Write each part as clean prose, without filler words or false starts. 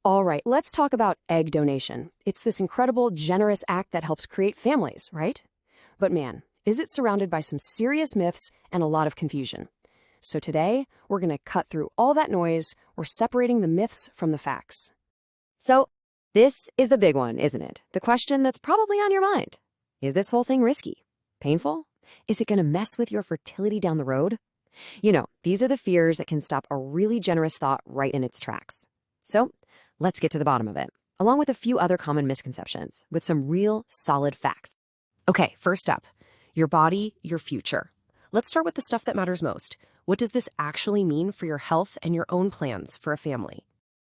All right, let's talk about egg donation. It's this incredible, generous act that helps create families, right? But man, is it surrounded by some serious myths and a lot of confusion. So today, we're going to cut through all that noise. We're separating the myths from the facts. So, this is the big one, isn't it? The question that's probably on your mind. Is this whole thing risky? Painful? Is it going to mess with your fertility down the road? These are the fears that can stop a really generous thought right in its tracks. So, let's get to the bottom of it, along with a few other common misconceptions, with some real solid facts. Okay, first up, your body, your future. Let's start with the stuff that matters most. What does this actually mean for your health and your own plans for a family?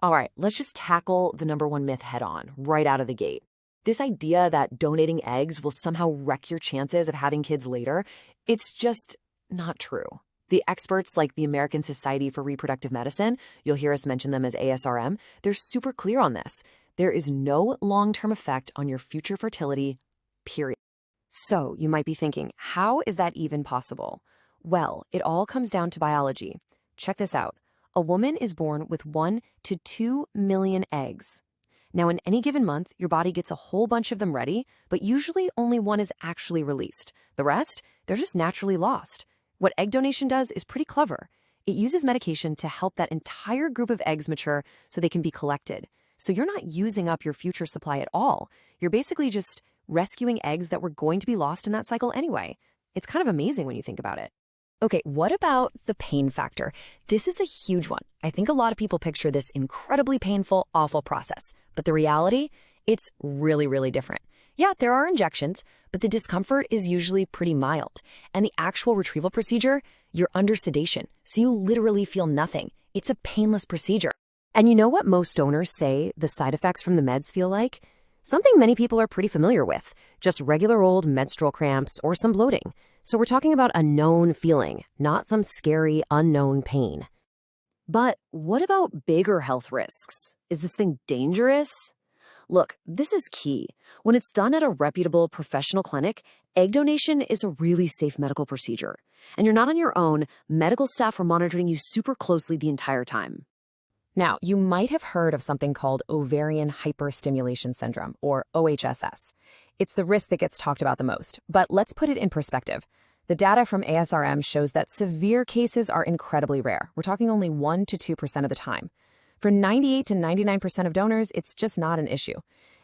All right, let's just tackle the number one myth head on, right out of the gate. This idea that donating eggs will somehow wreck your chances of having kids later, it's just not true. The experts like the American Society for Reproductive Medicine, you'll hear us mention them as ASRM, they're super clear on this. There is no long-term effect on your future fertility, period. So you might be thinking, how is that even possible? Well, it all comes down to biology. Check this out. A woman is born with 1 to 2 million eggs. Now, in any given month, your body gets a whole bunch of them ready, but usually only one is actually released. The rest, they're just naturally lost. What egg donation does is pretty clever. It uses medication to help that entire group of eggs mature so they can be collected. So you're not using up your future supply at all. You're basically just rescuing eggs that were going to be lost in that cycle anyway. It's kind of amazing when you think about it. Okay, what about the pain factor? This is a huge one. I think a lot of people picture this incredibly painful, awful process. But the reality, it's really, really different. Yeah, there are injections, but the discomfort is usually pretty mild. And the actual retrieval procedure, you're under sedation, so you literally feel nothing. It's a painless procedure. And you know what most donors say the side effects from the meds feel like? Something many people are pretty familiar with, just regular old menstrual cramps or some bloating. So we're talking about a known feeling, not some scary, unknown pain. But what about bigger health risks? Is this thing dangerous? Look, this is key. When it's done at a reputable professional clinic, egg donation is a really safe medical procedure. And you're not on your own. Medical staff are monitoring you super closely the entire time. Now, you might have heard of something called ovarian hyperstimulation syndrome, or OHSS. It's the risk that gets talked about the most, but let's put it in perspective. The data from ASRM shows that severe cases are incredibly rare. We're talking only 1 to 2% of the time. For 98 to 99% of donors, it's just not an issue.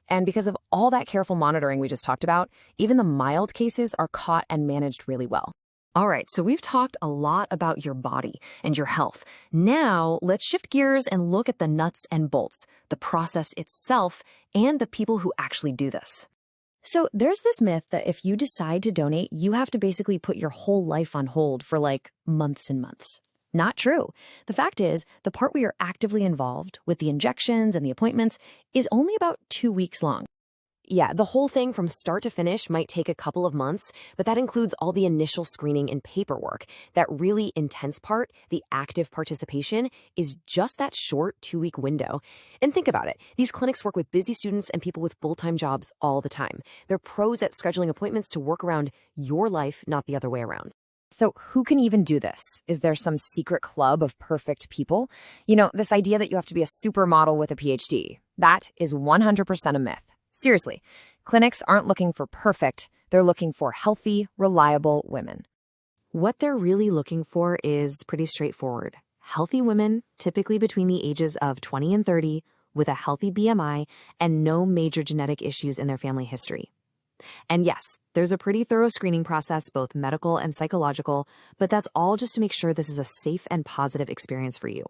And because of all that careful monitoring we just talked about, even the mild cases are caught and managed really well. All right, so we've talked a lot about your body and your health. Now, let's shift gears and look at the nuts and bolts, the process itself, and the people who actually do this. So there's this myth that if you decide to donate, you have to basically put your whole life on hold for like months and months. Not true. The fact is, the part where you're actively involved with the injections and the appointments is only about 2 weeks long. Yeah, the whole thing from start to finish might take a couple of months, but that includes all the initial screening and paperwork. That really intense part, the active participation, is just that short 2-week window. And think about it. These clinics work with busy students and people with full-time jobs all the time. They're pros at scheduling appointments to work around your life, not the other way around. So who can even do this? Is there some secret club of perfect people? This idea that you have to be a supermodel with a PhD, that is 100% a myth. Seriously, clinics aren't looking for perfect, they're looking for healthy, reliable women. What they're really looking for is pretty straightforward. Healthy women, typically between the ages of 20 and 30, with a healthy BMI and no major genetic issues in their family history. And yes, there's a pretty thorough screening process, both medical and psychological, but that's all just to make sure this is a safe and positive experience for you.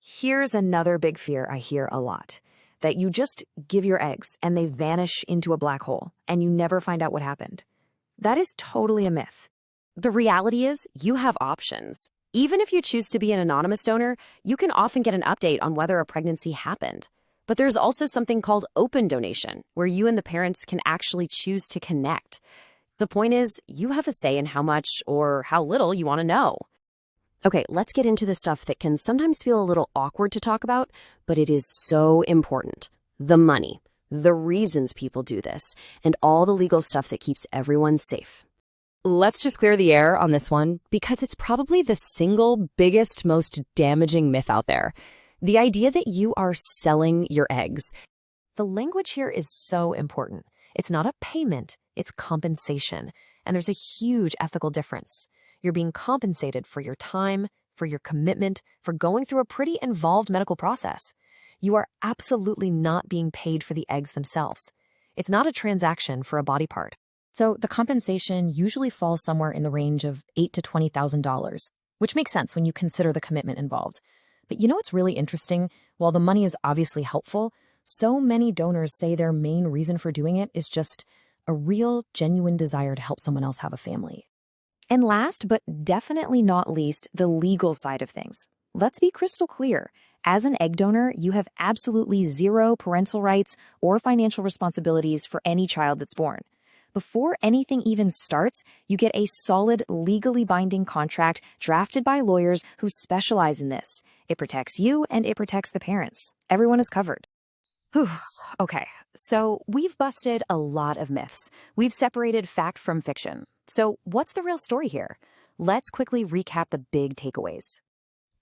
Here's another big fear I hear a lot. That you just give your eggs and they vanish into a black hole and you never find out what happened. That is totally a myth. The reality is you have options. Even if you choose to be an anonymous donor, you can often get an update on whether a pregnancy happened. But there's also something called open donation, where you and the parents can actually choose to connect. The point is, you have a say in how much or how little you want to know. Okay, let's get into the stuff that can sometimes feel a little awkward to talk about, but it is so important. The money, the reasons people do this, and all the legal stuff that keeps everyone safe. Let's just clear the air on this one because it's probably the single biggest, most damaging myth out there. The idea that you are selling your eggs. The language here is so important. It's not a payment, it's compensation. And there's a huge ethical difference. You're being compensated for your time, for your commitment, for going through a pretty involved medical process. You are absolutely not being paid for the eggs themselves. It's not a transaction for a body part. So the compensation usually falls somewhere in the range of $8,000 to $20,000, which makes sense when you consider the commitment involved. But you know what's really interesting? While the money is obviously helpful, so many donors say their main reason for doing it is just a real, genuine desire to help someone else have a family. And last, but definitely not least, the legal side of things. Let's be crystal clear. As an egg donor, you have absolutely zero parental rights or financial responsibilities for any child that's born. Before anything even starts, you get a solid, legally binding contract drafted by lawyers who specialize in this. It protects you and it protects the parents. Everyone is covered. Whew. Okay, so we've busted a lot of myths. We've separated fact from fiction. So what's the real story here? Let's quickly recap the big takeaways.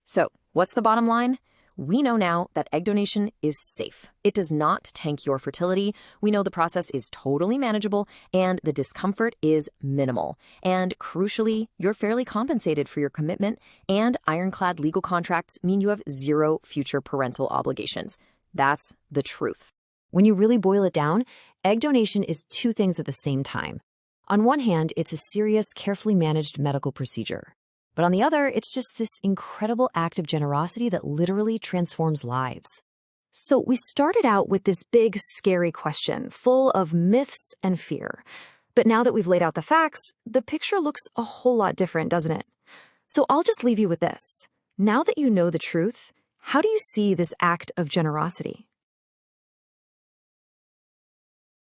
So, what's the bottom line? We know now that egg donation is safe. It does not tank your fertility. We know the process is totally manageable and the discomfort is minimal. And crucially, you're fairly compensated for your commitment, and ironclad legal contracts mean you have zero future parental obligations. That's the truth. When you really boil it down, egg donation is two things at the same time. On one hand, it's a serious, carefully managed medical procedure. But on the other, it's just this incredible act of generosity that literally transforms lives. So we started out with this big, scary question, full of myths and fear. But now that we've laid out the facts, the picture looks a whole lot different, doesn't it? So I'll just leave you with this. Now that you know the truth, how do you see this act of generosity?